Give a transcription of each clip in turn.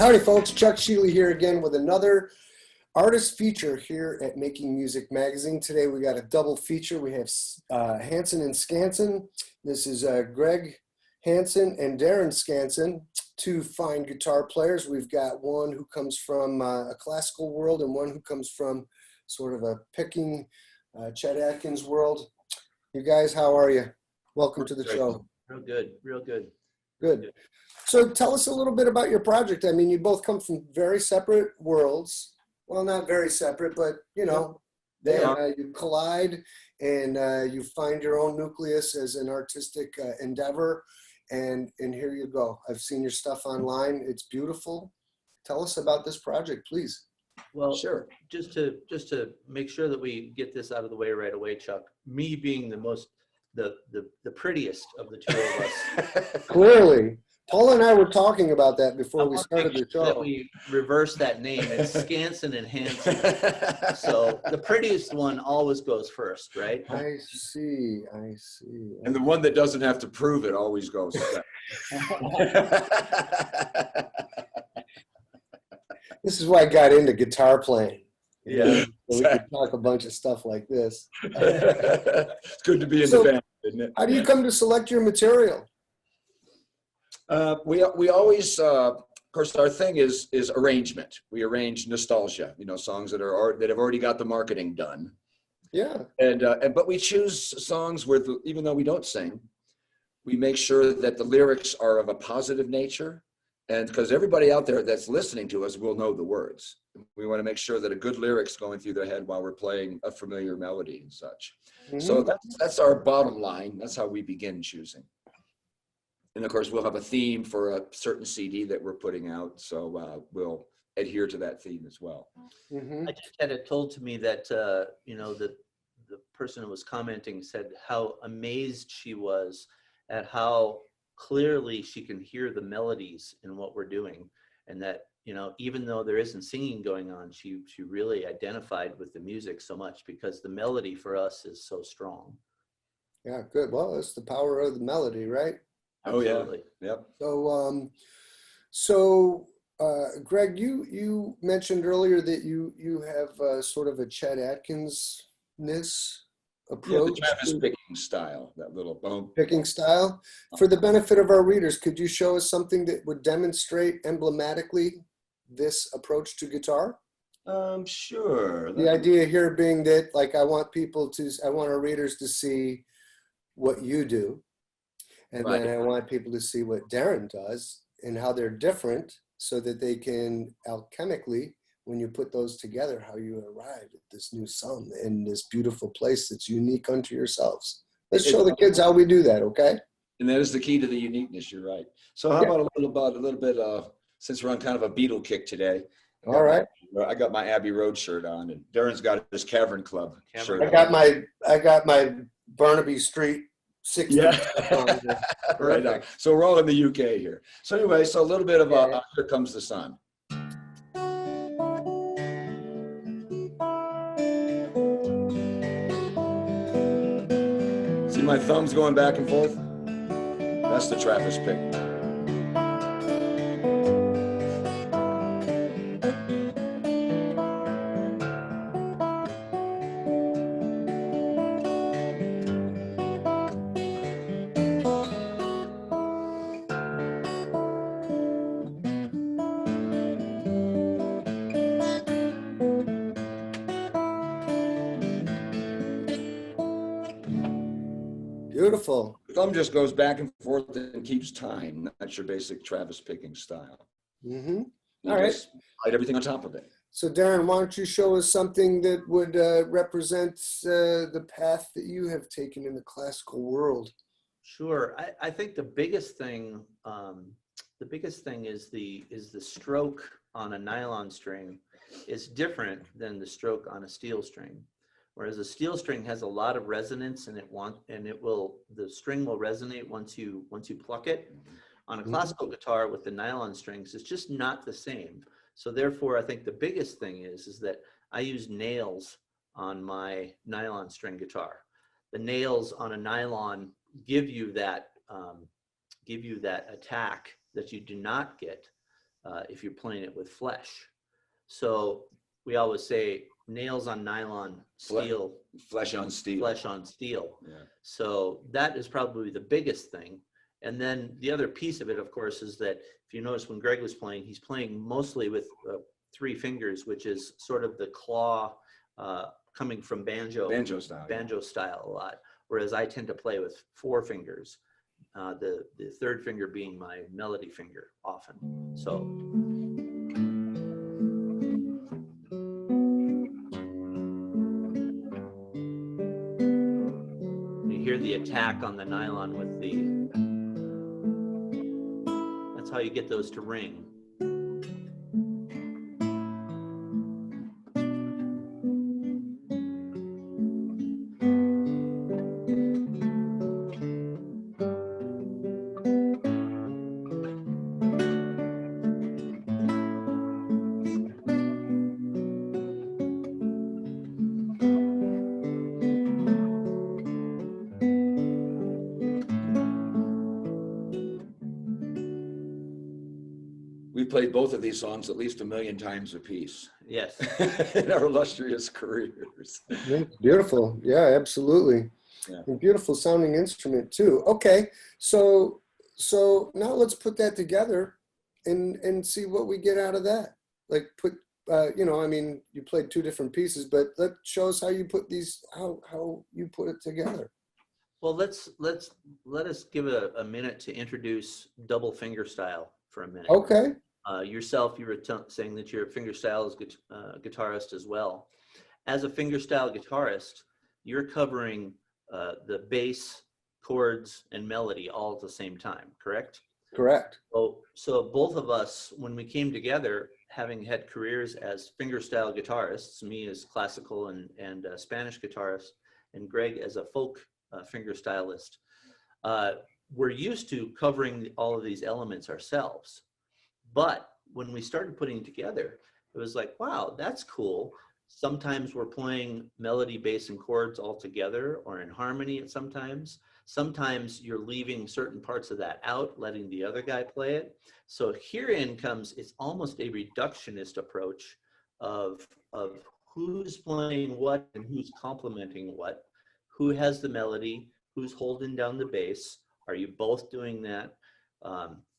Howdy folks, Chuck Schiele here again with another artist feature here at Making Music Magazine. Today we got a double feature. We have Hansen and Skanson. This is Gregg Hansen and Darren Skanson, two fine guitar players. We've got one who comes from a classical world and one who comes from sort of a picking Chet Atkins world. You guys, how are you? Welcome to the show. Real good, real good. Good. So tell us a little bit about your project. I mean, you both come from very separate worlds. Well, not very separate, but you know, you collide and you find your own nucleus as an artistic endeavor. And here you go. I've seen your stuff online. It's beautiful. Tell us about this project, please. Well, sure. Just to make sure that we get this out of the way right away, Chuck. Me being the prettiest of the two of us. Clearly. Paul and I were talking about that before we started the show. That we reverse that name. It's Skanson and Hansen. So the prettiest one always goes first, right? I see. I see. And the one that doesn't have to prove it always goes second. This is why I got into guitar playing. Yeah. So we could talk a bunch of stuff like this. It's good to be in the band, isn't it? How do you come to select your material? We always, of course, our thing is arrangement. We arrange nostalgia, you know, songs that have already got the marketing done. Yeah. But we choose songs where, even though we don't sing, we make sure that the lyrics are of a positive nature, and because everybody out there that's listening to us will know the words. We want to make sure that a good lyric's going through their head while we're playing a familiar melody and such. Mm-hmm. So that's our bottom line. That's how we begin choosing. And of course, we'll have a theme for a certain CD that we're putting out, so we'll adhere to that theme as well. Mm-hmm. I just had it told to me that you know, the person who was commenting said how amazed she was at how clearly she can hear the melodies in what we're doing, and that, you know, even though there isn't singing going on, she really identified with the music so much because the melody for us is so strong. Yeah, good. Well, it's the power of the melody, right? Absolutely. Oh, yeah. Yep. So Gregg, you mentioned earlier that you have sort of a Chet Atkins-ness approach. Yeah, the Travis picking style, that little boom. Picking style. For the benefit of our readers, could you show us something that would demonstrate emblematically this approach to guitar? Sure. The idea here being that, like, I want our readers to see what you do. And then I want people to see what Darren does and how they're different so that they can alchemically, when you put those together, how you arrive at this new sound in this beautiful place that's unique unto yourselves. Let's show the kids how we do that, okay? And that is the key to the uniqueness, you're right. So how about a little bit, since we're on kind of a Beatle kick today. All right. I got my Abbey Road shirt on, and Darren's got his Cavern Club shirt on. I got my Burnaby Street 60. Yeah. Right on. So we're all in the UK here. So anyway, so a little bit of Here Comes the Sun. See my thumbs going back and forth? That's the Travis pick. Beautiful. The thumb just goes back and forth and keeps time. That's your basic Travis picking style. Mm-hmm. All right. Write everything on top of it. So Darren, why don't you show us something that would represent the path that you have taken in the classical world? Sure. I think the biggest thing is the stroke on a nylon string is different than the stroke on a steel string. Whereas a steel string has a lot of resonance, and the string will resonate once you pluck it. On a classical guitar with the nylon strings, it's just not the same. So therefore, I think the biggest thing is that I use nails on my nylon string guitar. The nails on a nylon give you that attack that you do not get if you're playing it with flesh. So we always say nails on nylon, steel, Flesh on steel. flesh on steel. Yeah. So that is probably the biggest thing. And then the other piece of it, of course, is that if you notice when Gregg was playing, he's playing mostly with 3 fingers, which is sort of the claw coming from banjo style a lot. Whereas I tend to play with 4 fingers, the third finger being my melody finger often. So. You hear the attack on the nylon with that's how you get those to ring. We played both of these songs at least 1 million times apiece. Yes. In our illustrious careers. It's beautiful. Yeah, absolutely. Yeah. And beautiful sounding instrument too. Okay, so now let's put that together and see what we get out of that. Like put, you know, I mean, you played 2 different pieces, but show us how you put these, how you put it together. Well, let us give a minute to introduce double finger style for a minute. Okay. Yourself, you were saying that you're a fingerstyle guitarist as well. As a fingerstyle guitarist, you're covering the bass, chords, and melody all at the same time, correct? Correct. So both of us, when we came together, having had careers as fingerstyle guitarists, me as classical and Spanish guitarist, and Gregg as a folk fingerstylist, we're used to covering all of these elements ourselves. But when we started putting together, it was like, wow, that's cool. Sometimes we're playing melody, bass, and chords all together or in harmony at sometimes. Sometimes you're leaving certain parts of that out, letting the other guy play it. So herein comes, it's almost a reductionist approach of who's playing what and who's complementing what, who has the melody, who's holding down the bass. Are you both doing that?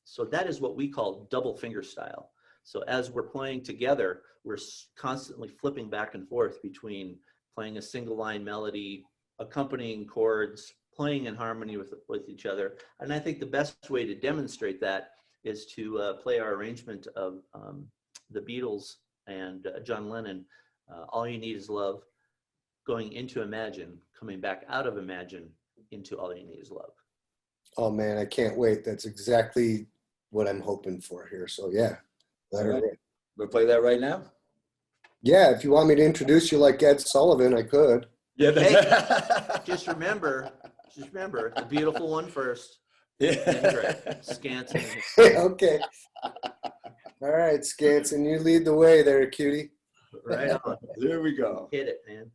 So that is what we call double finger style. So as we're playing together, we're constantly flipping back and forth between playing a single line melody, accompanying chords, playing in harmony with each other. And I think the best way to demonstrate that is to play our arrangement of the Beatles and John Lennon, All You Need Is Love, going into Imagine, coming back out of Imagine into All You Need Is Love. Oh man, I can't wait. That's exactly what I'm hoping for here. So yeah, let her rip. We'll play that right now? Yeah, if you want me to introduce you like Ed Sullivan, I could. Yeah. Hey, just remember, the beautiful one first. Yeah. Skanson. Okay. All right, Skanson, you lead the way there, cutie. Right on. There we go. Hit it, man.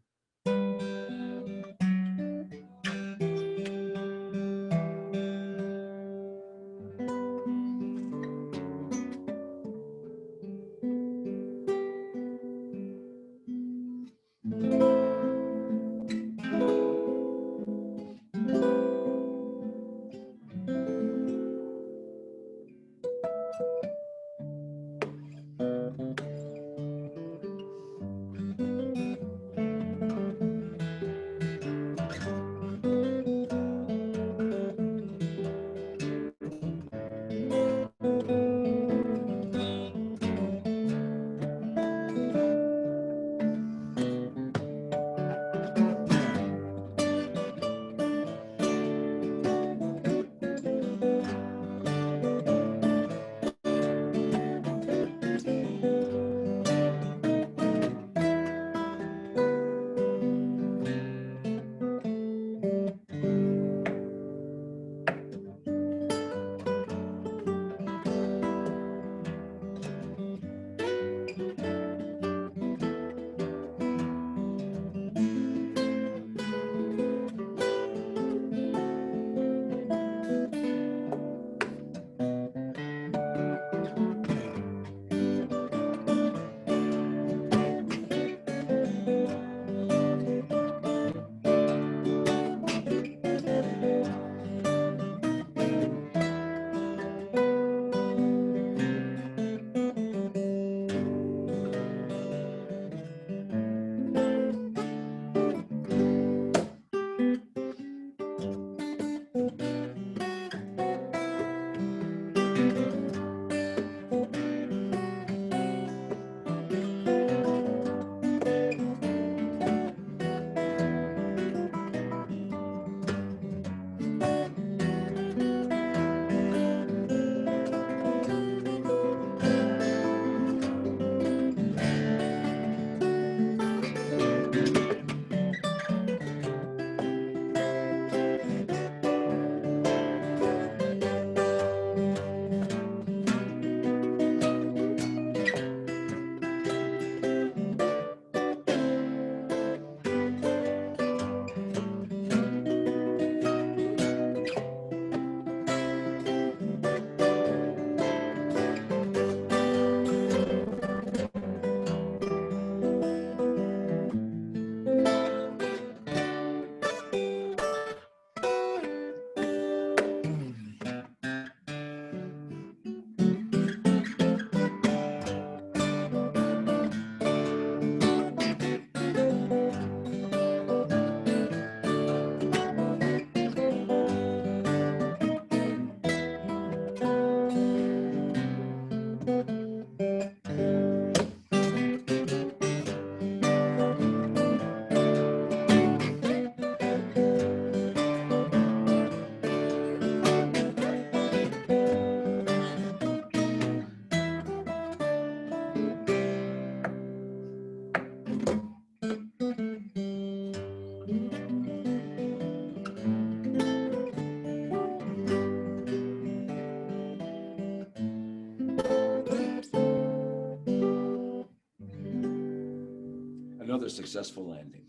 another successful landing.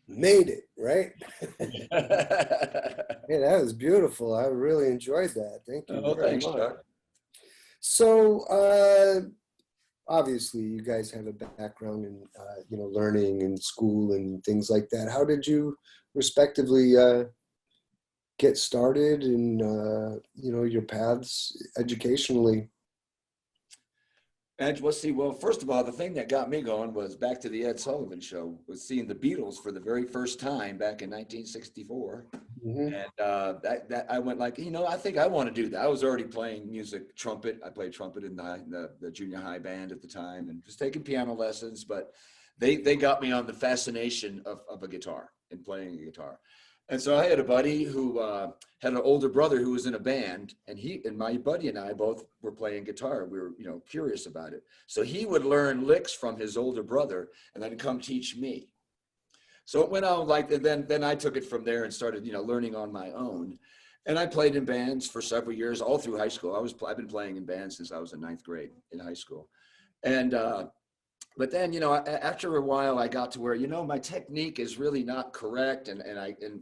Made it, right? Yeah, that was beautiful. I really enjoyed that. Thank you Oh, very thanks, much. Chuck. So, obviously, you guys have a background in, learning in school and things like that. How did you respectively get started in, your paths educationally? And well, see, well, first of all, the thing that got me going was back to the Ed Sullivan Show, was seeing the Beatles for the very first time back in 1964. Mhm. And that I went like, I think I want to do that. I was already playing music, trumpet. I played trumpet in the junior high band at the time and just taking piano lessons. But they got me on the fascination of a guitar and playing a guitar. And so I had a buddy who had an older brother who was in a band, and my buddy and I both were playing guitar. We were, curious about it. So he would learn licks from his older brother and then come teach me. So it went on like, then I took it from there and started, learning on my own. And I played in bands for several years, all through high school. I've been playing in bands since I was in ninth grade in high school. And, but then, after a while, I got to where, my technique is really not correct. And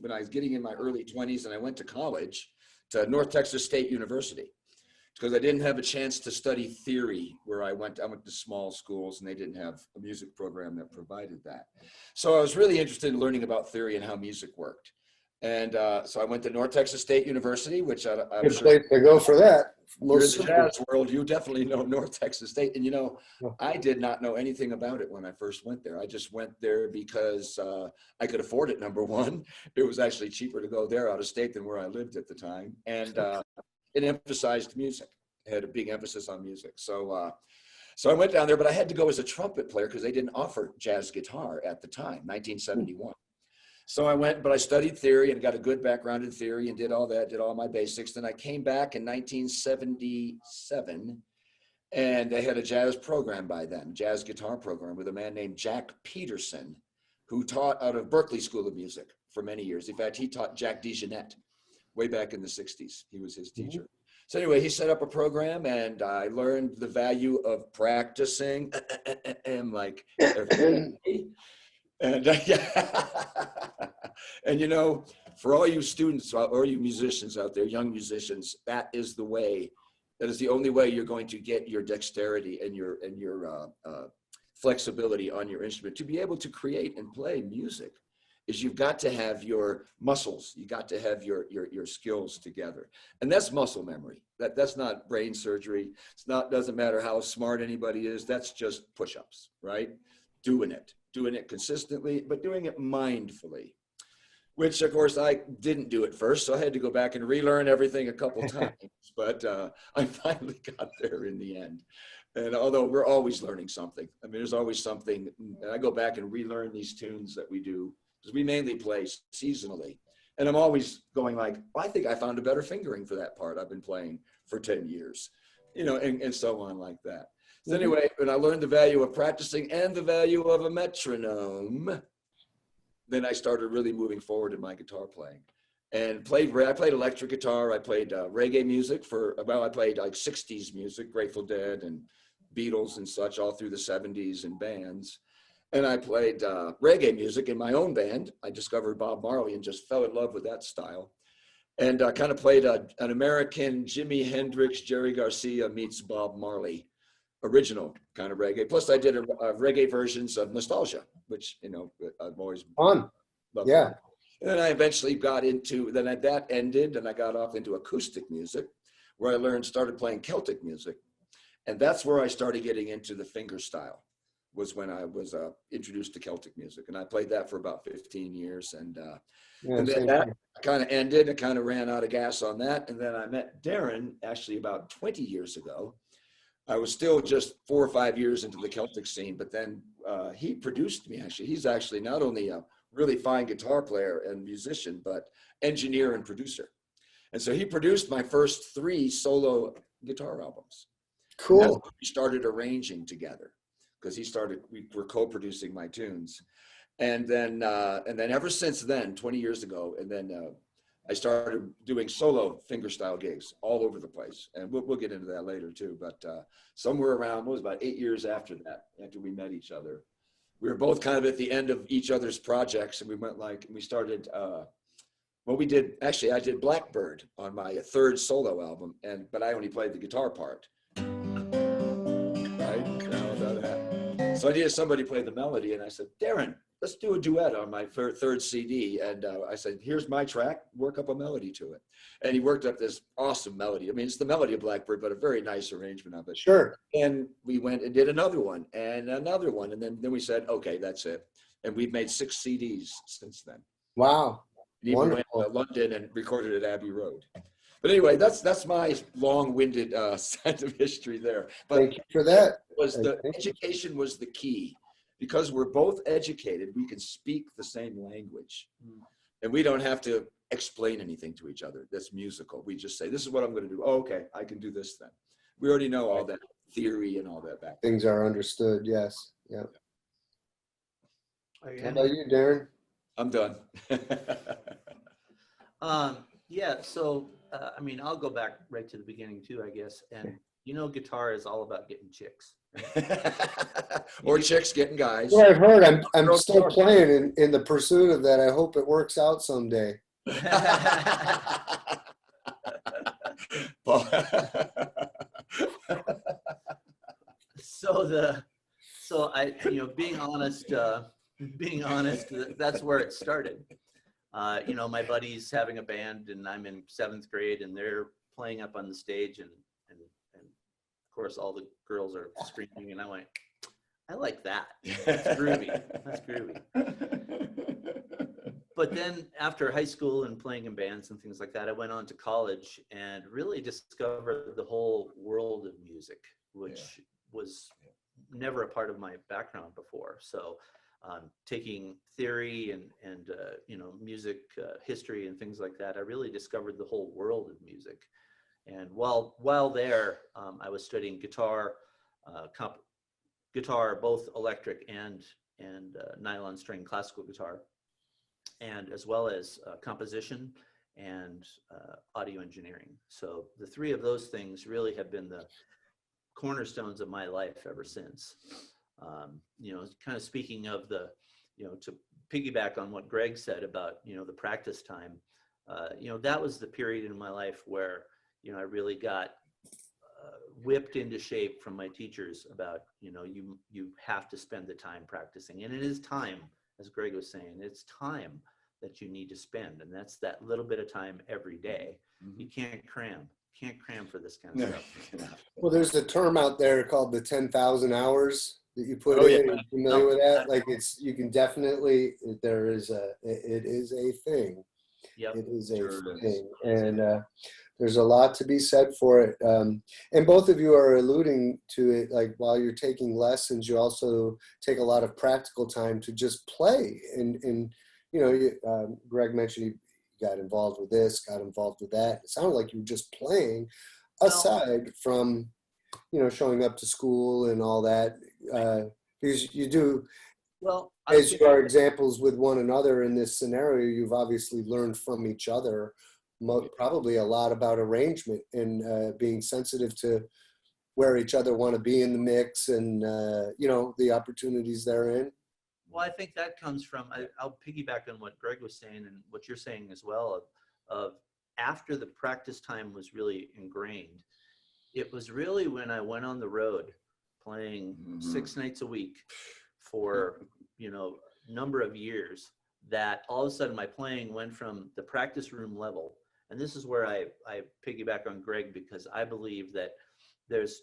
when I was getting in my early 20s and I went to college, to North Texas State University, because I didn't have a chance to study theory where I went to small schools and they didn't have a music program that provided that. So I was really interested in learning about theory and how music worked. And so I went to North Texas State University, which I'm Good sure place to go for that. you're in Most the certainly. jazz world, you definitely know North Texas State. And Yeah. I did not know anything about it when I first went there. I just went there because I could afford it, number one. It was actually cheaper to go there out of state than where I lived at the time. And it emphasized music. It had a big emphasis on music. So I went down there, but I had to go as a trumpet player because they didn't offer jazz guitar at the time, 1971. So I went, but I studied theory and got a good background in theory and did all that, did all my basics. Then I came back in 1977 and they had a jazz program by then, jazz guitar program with a man named Jack Peterson, who taught out of Berklee School of Music for many years. In fact, he taught Jack DeJohnette way back in the 60s. He was his teacher. So anyway, he set up a program and I learned the value of practicing like every day. And and for all you students or you musicians out there, young musicians, that is the way. That is the only way you're going to get your dexterity and your flexibility on your instrument to be able to create and play music. Is you've got to have your muscles, you got to have your skills together, and that's muscle memory. That's not brain surgery. Doesn't matter how smart anybody is. That's just push-ups, right? Doing it consistently, but doing it mindfully, which of course I didn't do at first. So I had to go back and relearn everything a couple times, but I finally got there in the end. And although we're always learning something, I mean, there's always something, and I go back and relearn these tunes that we do, because we mainly play seasonally. And I'm always going like, well, I think I found a better fingering for that part I've been playing for 10 years, and so on like that. So anyway, when I learned the value of practicing and the value of a metronome, then I started really moving forward in my guitar playing. And I played electric guitar. I played reggae music I played like 60s music, Grateful Dead and Beatles and such all through the 70s in bands. And I played reggae music in my own band. I discovered Bob Marley and just fell in love with that style. And I kind of played an American Jimi Hendrix, Jerry Garcia meets Bob Marley original kind of reggae. Plus I did a reggae versions of Nostalgia, which, I've always Fun. loved. Yeah. And then I eventually got into, that ended and I got off into acoustic music where I started playing Celtic music. And that's where I started getting into the finger style, was when I was introduced to Celtic music. And I played that for about 15 years. And then that kind of ended. I kind of ran out of gas on that. And then I met Darren actually about 20 years ago. I was still just 4 or 5 years into the Celtic scene, but then he produced me actually. He's actually not only a really fine guitar player and musician, but engineer and producer. And so he produced my first 3 solo guitar albums. Cool. And that's when we started arranging together because we were co-producing my tunes. And then ever since then, 20 years ago, and then I started doing solo fingerstyle gigs all over the place. And we'll get into that later too. But somewhere around, about 8 years after that, after we met each other, we were both kind of at the end of each other's projects, and we started, well, we did, actually, I did Blackbird on my third solo album, but I only played the guitar part. Right? So I needed somebody to play the melody, and I said, Darren, let's do a duet on my third CD. And I said, here's my track, work up a melody to it. And he worked up this awesome melody. I mean, it's the melody of Blackbird, but a very nice arrangement of it. Sure. And we went and did another one, and then we said, okay, that's it. And we've made 6 CDs since then. Wow. And even went to London and recorded at Abbey Road. But anyway, that's my long-winded side of history there. But thank you for that. Education was the key. Because we're both educated, we can speak the same language. And we don't have to explain anything to each other that's musical. We just say, this is what I'm going to do. Oh, okay, I can do this then. We already know all that theory and all that back. Things are understood, yes. Yeah. How about you, Darren? I'm done. Yeah, so, I mean, I'll go back right to the beginning too, I guess. And, guitar is all about getting chicks. Or chicks getting guys. Yeah, I've heard. I'm still playing in the pursuit of that. I hope it works out someday. Being honest, that's where it started. My buddy's having a band, and I'm in 7th grade, and they're playing up on the stage, and of course all the girls are screaming, and I went, I like that. That's groovy. That's groovy. But then after high school and playing in bands and things like that, I went on to college and really discovered the whole world of music, which was never a part of my background before. So taking theory and music history and things like that, I really discovered the whole world of music. And while there, I was studying guitar, both electric and nylon string classical guitar, and as well as composition and audio engineering. So the 3 of those things really have been the cornerstones of my life ever since. Kind of speaking of to piggyback on what Gregg said about, the practice time, that was the period in my life where, I really got whipped into shape from my teachers about, you have to spend the time practicing. And it is time, as Gregg was saying, it's time that you need to spend. And that's that little bit of time every day. Mm-hmm. You can't cram for this kind of stuff. Well, there's a term out there called the 10,000 hours that you put in. Yeah. Are you familiar with that? Like you can definitely, it is a thing. Yep. It is a thing. And there's a lot to be said for it. And both of you are alluding to it, like while you're taking lessons, you also take a lot of practical time to just play. And Gregg mentioned he got involved with this, got involved with that. It sounded like you were just playing aside from, showing up to school and all that. Because you do, as you are examples with one another in this scenario, you've obviously learned from each other probably a lot about arrangement and being sensitive to where each other want to be in the mix and, the opportunities therein. Well, I think that comes from, I'll piggyback on what Gregg was saying and what you're saying as well, of after the practice time was really ingrained, it was really when I went on the road playing 6 nights a week for, number of years, that all of a sudden my playing went from the practice room level. And this is where I piggyback on Gregg, because I believe that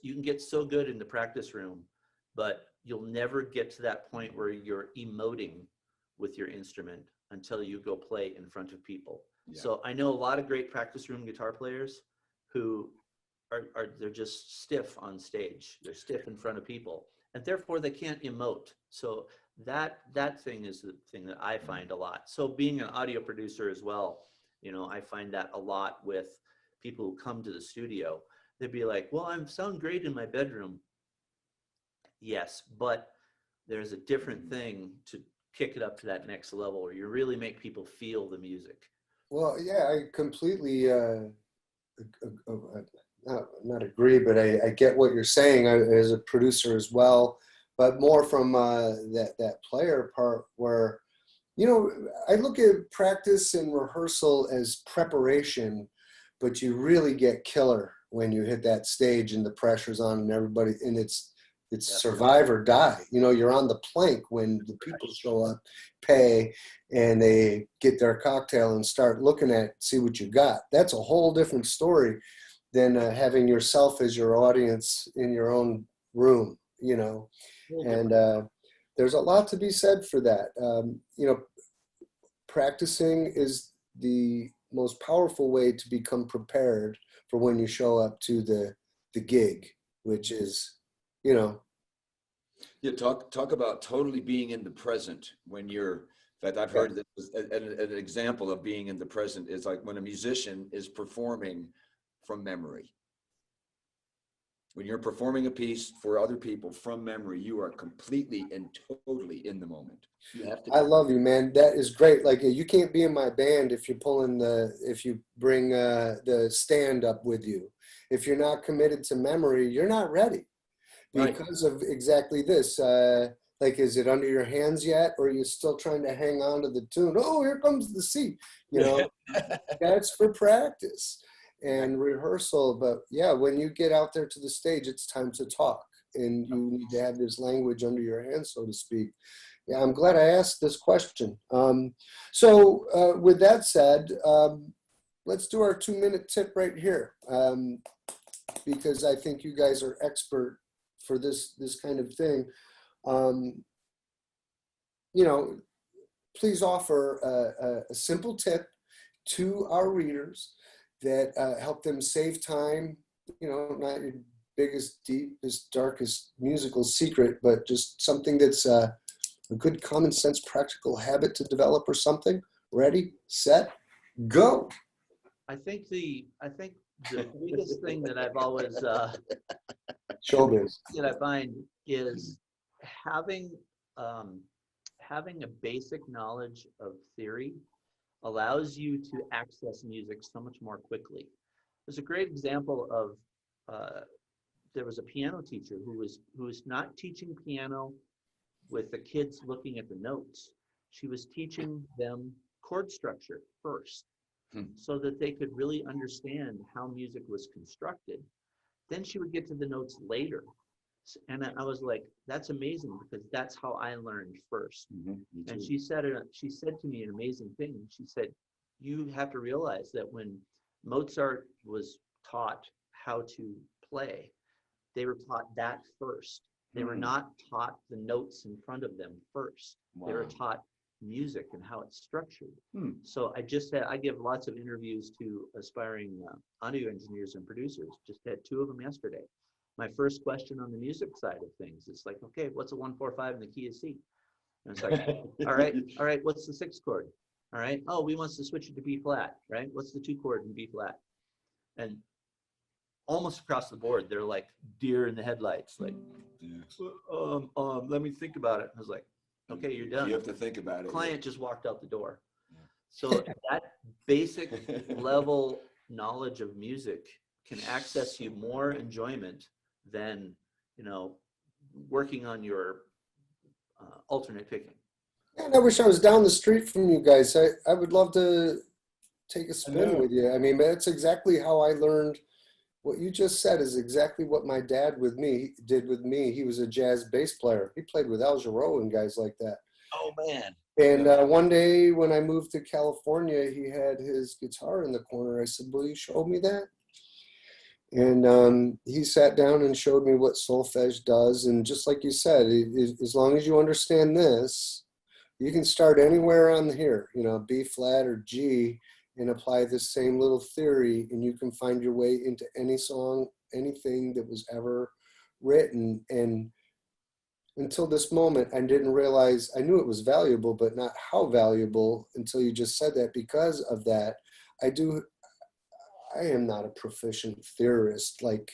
you can get so good in the practice room, but you'll never get to that point where you're emoting with your instrument until you go play in front of people. Yeah. So I know a lot of great practice room guitar players who they're just stiff on stage. They're stiff in front of people, and therefore they can't emote. So that thing is the thing that I find a lot. So being an audio producer as well, I find that a lot with people who come to the studio. They'd be like, well, I sound great in my bedroom. Yes, but there's a different thing to kick it up to that next level where you really make people feel the music. Well, yeah, I completely not agree, but I get what you're saying. As a producer as well, but more from that player part where, you know, I look at practice and rehearsal as preparation, but you really get killer when you hit that stage and the pressure's on and everybody, and it's survive or die. You know, you're on the plank when the people show up, pay, and they get their cocktail and start looking at, see what you got. That's a whole different story than having yourself as your audience in your own room, you know. And there's a lot to be said for that. You know, practicing is the most powerful way to become prepared for when you show up to the gig, which is, you know. Yeah, talk about totally being in the present when you're, in fact, I've heard this, an example of being in the present is like when a musician is performing from memory. When you're performing a piece for other people from memory, you are completely and totally in the moment. You have to. I love you, man. That is great. Like, you can't be in my band if you're pulling if you bring the stand up with you. If you're not committed to memory, you're not ready because of exactly this. Like, is it under your hands yet? Or are you still trying to hang on to the tune? Oh, here comes the C. You know, that's for practice and rehearsal. But yeah, when you get out there to the stage, it's time to talk, and you need to have this language under your hands, so to speak. Yeah, I'm glad I asked this question. So with that said, let's do our 2-minute tip right here, because I think you guys are expert for this kind of thing. You know, please offer a simple tip to our readers that help them save time. You know, not your biggest, deepest, darkest musical secret, but just something that's a good common sense practical habit to develop or something. Ready, set, go. I think the biggest thing that I've always Showbiz. that I find is having a basic knowledge of theory allows you to access music so much more quickly. There's a great example of there was a piano teacher who was not teaching piano with the kids looking at the notes. She was teaching them chord structure first, so that they could really understand how music was constructed. Then she would get to the notes later. And I was like, that's amazing, because that's how I learned first. And she said to me an amazing thing. She said, you have to realize that when Mozart was taught how to play, they were taught that first. They were not taught the notes in front of them first. Wow. They were taught music and how it's structured. So I give lots of interviews to aspiring audio engineers and producers. Just had 2 of them yesterday. My first question on the music side of things is like, okay, what's a 1-4-5 in the key of C? And it's like, all right, what's the 6th chord? All right, oh, we want to switch it to B flat, right? What's the 2 chord in B flat? And almost across the board, they're like deer in the headlights, like, let me think about it. I was like, okay, you're done. You have to think about it. Client just walked out the door. So that basic level knowledge of music can access you more enjoyment than, you know, working on your alternate picking. And I wish I was down the street from you guys. I would love to take a spin with you. I mean, that's exactly how I learned. What you just said is exactly what my dad did with me. He was a jazz bass player. He played with Al Jarreau and guys like that. Oh, man. And one day when I moved to California, he had his guitar in the corner. I said, will you show me that? And he sat down and showed me what solfege does. And just like you said, as long as you understand this, you can start anywhere on here, you know, B flat or G, and apply this same little theory, and you can find your way into any song, anything that was ever written. And until this moment, I didn't realize, I knew it was valuable, but not how valuable until you just said that. Because of that, I am not a proficient theorist, like,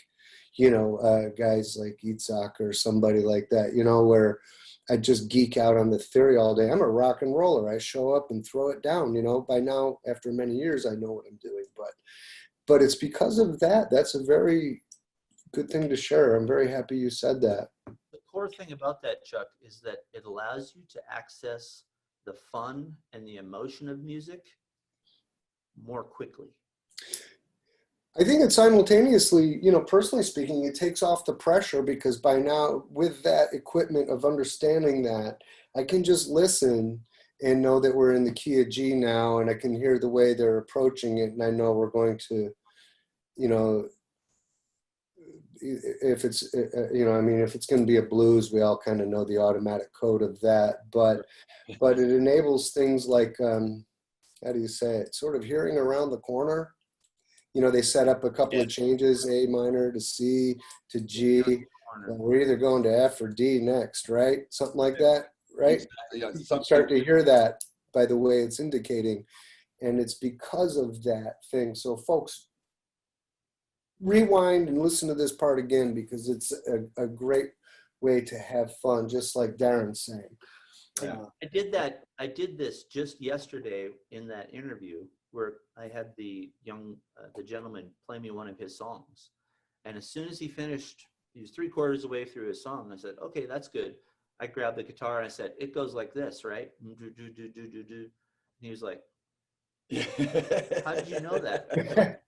you know, guys like Itzhak or somebody like that, you know, where I just geek out on the theory all day. I'm a rock and roller. I show up and throw it down, you know. By now, after many years, I know what I'm doing, but it's because of that. That's a very good thing to share. I'm very happy you said that. The core thing about that, Chuck, is that it allows you to access the fun and the emotion of music more quickly. I think it simultaneously, you know, personally speaking, it takes off the pressure because by now, with that equipment of understanding that, I can just listen and know that we're in the key of G now, and I can hear the way they're approaching it, and I know we're going to, you know, if it's, you know, I mean, if it's going to be a blues, we all kind of know the automatic code of that, but it enables things like, how do you say it, sort of hearing around the corner. You know, they set up a couple of changes, A minor to C to G. We're either going to F or D next, right? Something like that, right? Yeah, You can start to hear that by the way it's indicating. And it's because of that thing. So folks, rewind and listen to this part again because it's a great way to have fun, just like Darren's saying. Yeah. I did this just yesterday in that interview where I had the gentleman play me one of his songs. And as soon as he finished, he was 3/4 away through his song. I said, okay, that's good. I grabbed the guitar and I said, it goes like this, right? And he was like, how did you know that?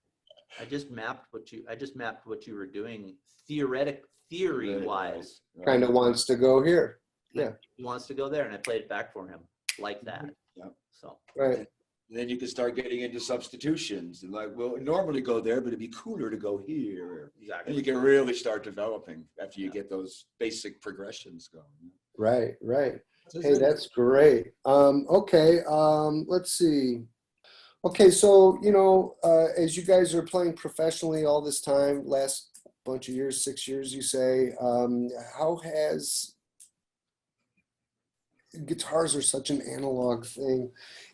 I just mapped what you were doing theory wise. Kind of wants to go here. Yeah. He wants to go there, and I played it back for him like that. Yeah. So Right. Then you can start getting into substitutions and like, well, normally go there, but it'd be cooler to go here. exactly. And you can really start developing after you get those basic progressions going. Right. Right. Hey, that's great. Okay. Let's see. Okay. So, you know, as you guys are playing professionally all this time, last bunch of years, 6 years, you say, how has guitars are such an analog thing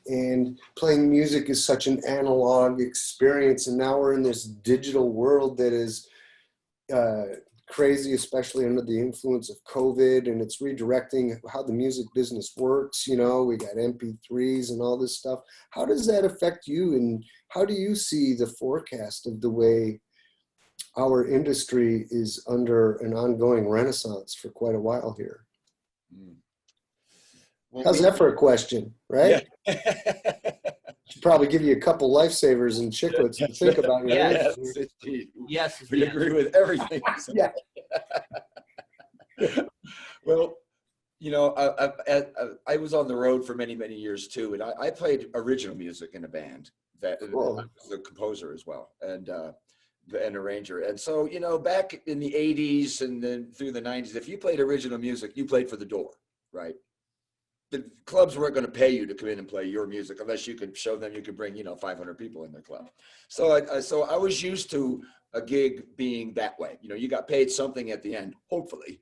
and playing music is such an analog experience, and now we're in this digital world that is crazy, especially under the influence of COVID, and it's redirecting how the music business works. You know, we got MP3s and all this stuff. How does that affect you, and how do you see the forecast of the way our industry is under an ongoing renaissance for quite a while here? Well, How's that for a question, right? Yeah. Should probably give you a couple lifesavers and chiclets to think about your Yes. answer. Yes, We agree with everything. Yeah. Well, you know, I was on the road for many, many years too, and I played original music in a band that Cool. I was the composer as well, and arranger. And so, you know, back in the 80s and then through the 90s, if you played original music, you played for the door, right? The clubs weren't going to pay you to come in and play your music unless you could show them you could bring, you know, 500 people in their club. So I was used to a gig being that way. You know, you got paid something at the end, hopefully.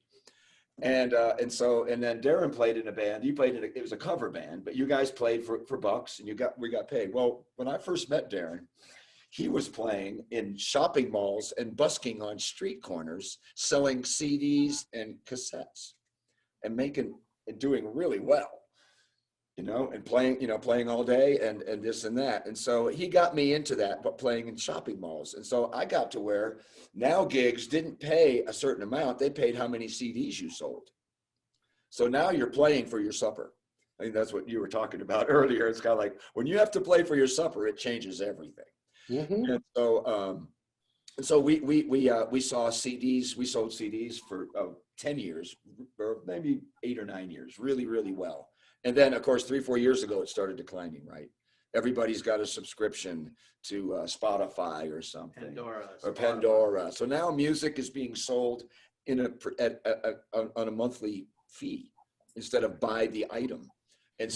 And then Darren played in a band. You played in it was a cover band, but you guys played for bucks, and we got paid. Well, when I first met Darren, he was playing in shopping malls and busking on street corners, selling CDs and cassettes, and doing really well, you know, and playing all day and this and that. And so he got me into that, but playing in shopping malls. And so I got to where now gigs didn't pay a certain amount. They paid how many CDs you sold. So now you're playing for your supper. I think that's what you were talking about earlier. It's kind of like when you have to play for your supper, it changes everything. Mm-hmm. And so we saw CDs. We sold CDs for 10 years, or maybe 8 or 9 years, really, really well. And then, of course, 3-4 years ago, it started declining, right? Everybody's got a subscription to Spotify or something. Pandora. So now music is being sold on a monthly fee instead of by the item. And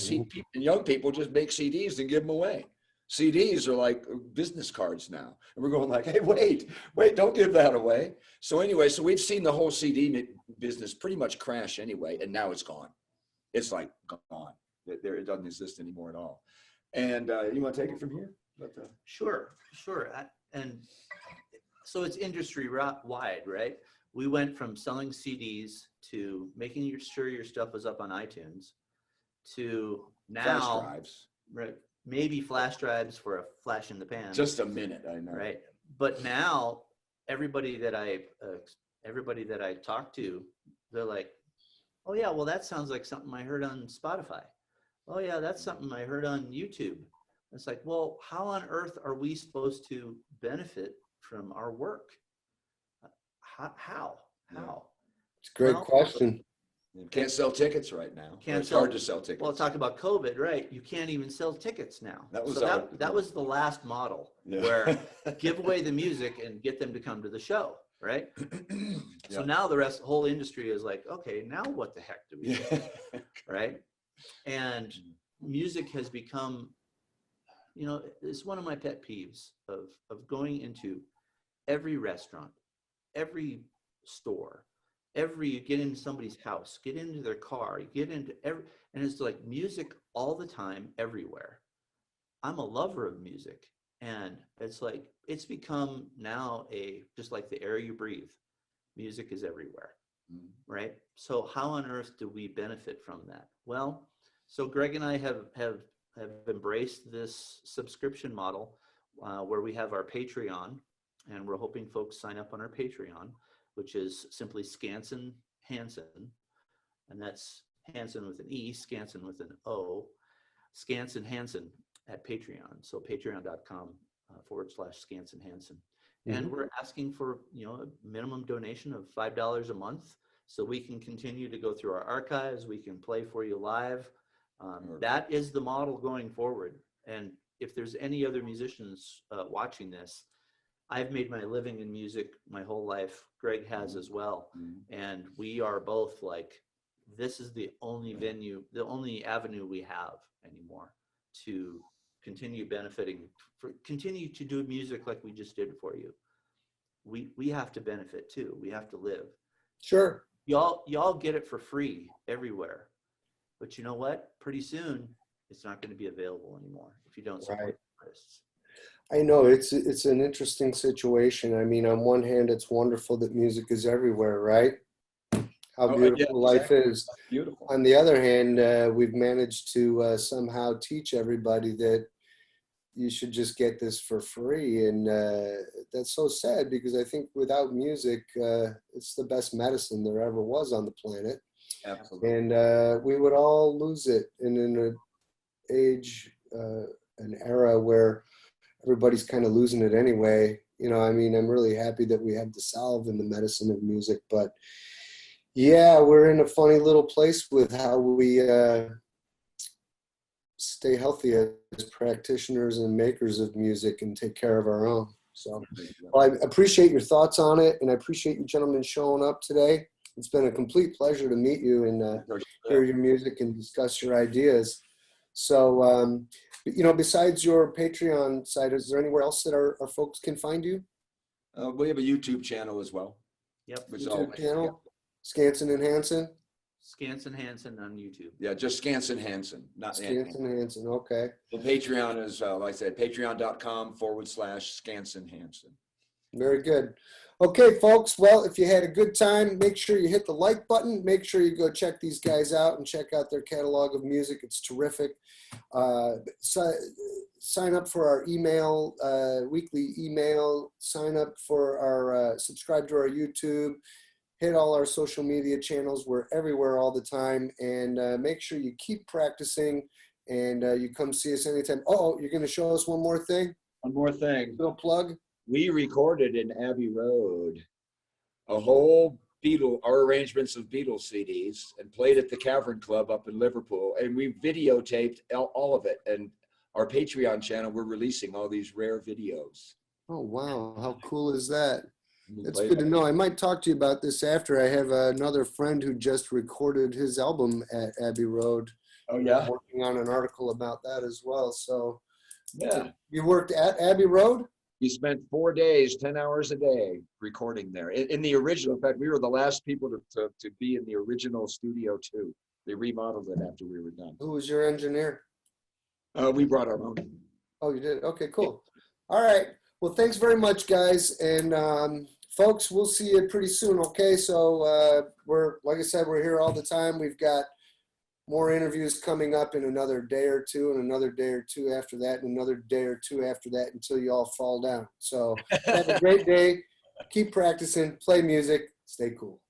and young people just make CDs and give them away. CDs are like business cards now. And we're going like, hey, wait, don't give that away. So anyway, so we've seen the whole CD business pretty much crash anyway, and now it's gone. It's like gone. It doesn't exist anymore at all. And you want to take it from here? Sure. And so it's industry wide, right? We went from selling CDs to making sure your stuff was up on iTunes to now flash drives. Right. Maybe flash drives for a flash in the pan. Just a minute, I know. Right. But now everybody that I talk to, they're like, Oh yeah, well that sounds like something I heard on Spotify. Oh yeah, that's something I heard on YouTube. It's like, well, how on earth are we supposed to benefit from our work? How? How? It's a great Well, question. You can't sell tickets right now. Can't It's sell- hard to sell tickets. well, talk about COVID, right? You can't even sell tickets now. That was so our- that was the last model Yeah. where give away the music and get them to come to the show, right? So Yeah. now the whole industry is like, okay, now what the heck do we do, Yeah. right? And music has become, you know, it's one of my pet peeves of going into every restaurant, every store, you get into somebody's house, get into their car, you get into and it's like music all the time, everywhere. I'm a lover of music, and it's like, it's become now just like the air you breathe. Music is everywhere, right? So how on earth do we benefit from that? Well, so Gregg and I have embraced this subscription model where we have our Patreon, and we're hoping folks sign up on our Patreon, which is simply Skanson Hansen, and that's Hansen with an E, Skanson with an O, Skanson Hansen at Patreon. So patreon.com/Skanson Hansen. And we're asking for, you know, a minimum donation of $5 a month, so we can continue to go through our archives. We can play for you live. That is the model going forward. And if there's any other musicians watching this, I've made my living in music my whole life. Gregg has as well. And we are both like, this is the only avenue we have anymore to continue benefiting, continue to do music like we just did for you. We have to benefit too. We have to live. Sure. Y'all get it for free everywhere. But you know what? Pretty soon, it's not going to be available anymore if you don't support artists. I know it's an interesting situation. I mean, on one hand, it's wonderful that music is everywhere, right? How beautiful life is. Beautiful. On the other hand, we've managed to somehow teach everybody that you should just get this for free. And that's so sad, because I think without music, it's the best medicine there ever was on the planet. Absolutely. And we would all lose it. And in an age, an era where everybody's kind of losing it anyway, you know, I mean, I'm really happy that we have the salve and the medicine of music. But yeah, we're in a funny little place with how we stay healthy as practitioners and makers of music and take care of our own. So, well, I appreciate your thoughts on it, and I appreciate you gentlemen showing up today. It's been a complete pleasure to meet you and hear your music and discuss your ideas. So, you know, besides your Patreon site, is there anywhere else that our folks can find you? We have a YouTube channel as well. Yep. YouTube channel, Skanson and Hansen? Skanson Hansen on YouTube. Yeah, just Skanson Hansen, not Skanson Hansen, okay. The Patreon is, like I said, patreon.com/Skanson Hansen. Very good. Okay, folks. Well, if you had a good time, make sure you hit the like button. Make sure you go check these guys out and check out their catalog of music. It's terrific. Sign up for our email, weekly email. Sign up for our, subscribe to our YouTube. Hit all our social media channels. We're everywhere all the time. And make sure you keep practicing, and you come see us anytime. Oh, you're going to show us one more thing? One more thing. Little plug? We recorded in Abbey Road a whole our arrangements of Beatles CDs, and played at the Cavern Club up in Liverpool. And we videotaped all of it. And our Patreon channel, we're releasing all these rare videos. Oh, wow. How cool is that? That's good to know. I might talk to you about this after. I have another friend who just recorded his album at Abbey Road. Oh, yeah? I'm working on an article about that as well. So, Yeah. you worked at Abbey Road? We spent 4 days, 10 hours a day recording there. In the original, in fact, we were the last people to be in the original studio too. They remodeled it after we were done. Who was your engineer? We brought our own. Oh, you did? Okay, cool. All right. Well, thanks very much, guys. And folks, we'll see you pretty soon, okay? So we're, like I said, we're here all the time. We've got more interviews coming up in another day or two, and another day or two after that, and another day or two after that, until you all fall down. So have a great day. Keep practicing, play music, stay cool.